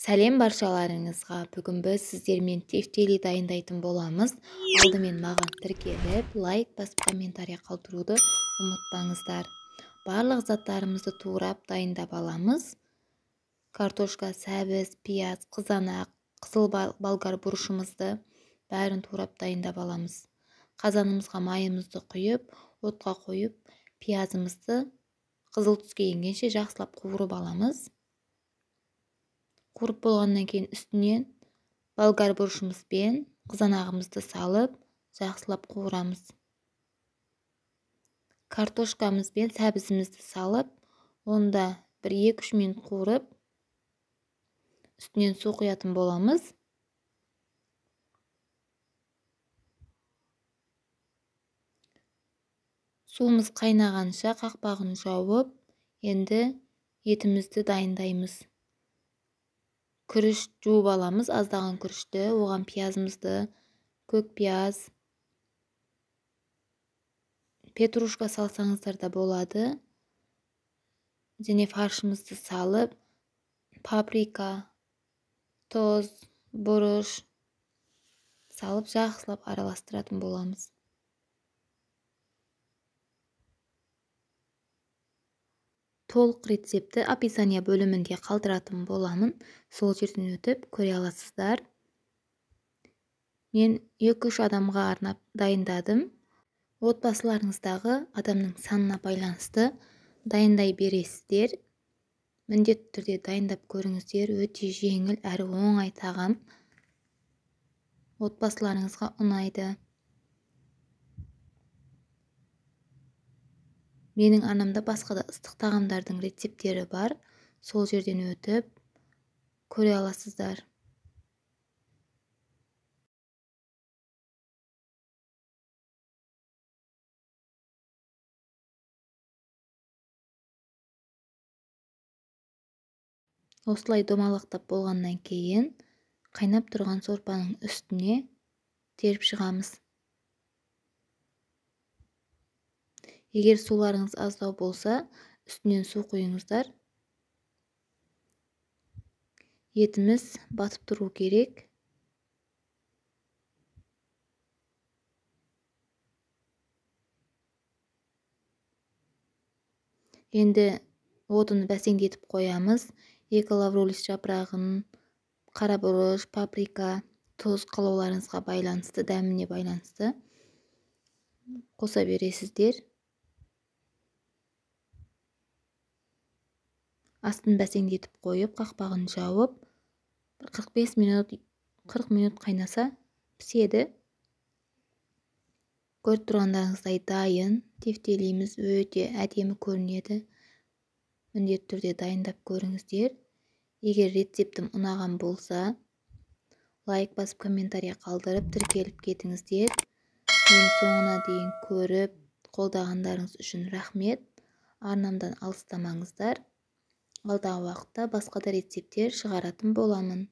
Сәлем баршаларыңызға. Бүгін біз сіздермен тефтели дайындайтын боламыз. Алдымен маған тіркеліп, лайк басып, комментарий қалдыруды ұмытпаңыздар. Барлық заттарымызды турап дайындап аламыз. Картошка, сәбіз, пияз, қызанақ, қызыл болгар бұрышымызды бәрін турап дайындап аламыз. Қазанымызға майымызды құйып, отқа қойып, пиязымызды қызыл түске енгенше жақсылап қуырып аламыз. Қуырып болғаннан кейін үстінен болгар бұрышымызбен қызанағымызды салып, жақсылап қуырамыз. Картошкамызбен сәбізімізді салып, онда 1-2 минут қуырып, үстінен су құятын боламыз. Суымыз қайнағанша қақпағын жауып, енді етімізді дайындаймыз. Күріш жуып аламыз, аздаған күрішті, оған пиязымызды, көк пияз, петрушка салсаңыздар да болады. Және фаршымызды салып, паприка, тоз, бұрыш салып, жақсылап араластыратын боламыз. Толық рецепті описание бөлімінде қалдыратын боламын. Сол жерден өтіп көре аласыздар. Мен 2-3 адамға арнап дайындадым. Отбасыларыңыздағы адамның санына байланысты дайындай бересіздер. Міндетті түрде дайындап көріңіздер. Өте жеңіл әрі оңай тағам. Отбасыларыңызға ұнайды. Менің арнамда басқа да ыстық тағамдардың рецептері бар. Сол жерден өтіп көре аласыздар. Осылай домалақтап болғаннан кейін қайнап тұрған сорпаның үстіне теріп шығамыз. Егер суларыңыз аздау болса, үстінен су құйыңыздар. Етіміз батып тұру керек. Енді отын бәсеңдетіп қоямыз. 2 лаврулис жапырағын, қара бұрыш, паприка, тоз қалауларыңызға байланысты, дәміне байланысты қоса бересіздер. Астын бәсеңдетіп қойып, қақпағын жауып, 40 минут қайнаса піседі. Көріп тұрғандарыңыздай дайын. Тефтелиіміз өте әдемі көрінеді. Міндетті түрде дайындап көріңіздер. Егер рецептім ұнаған болса, лайк басып, комментарий қалдырып, тіркеліп кетіңіздер. Мені соңына дейін көріп, қолдағандарыңыз үшін рахмет. Арнамдан алыстамаңыздар. Алдағы уақытта басқа да рецептер шығаратын боламын.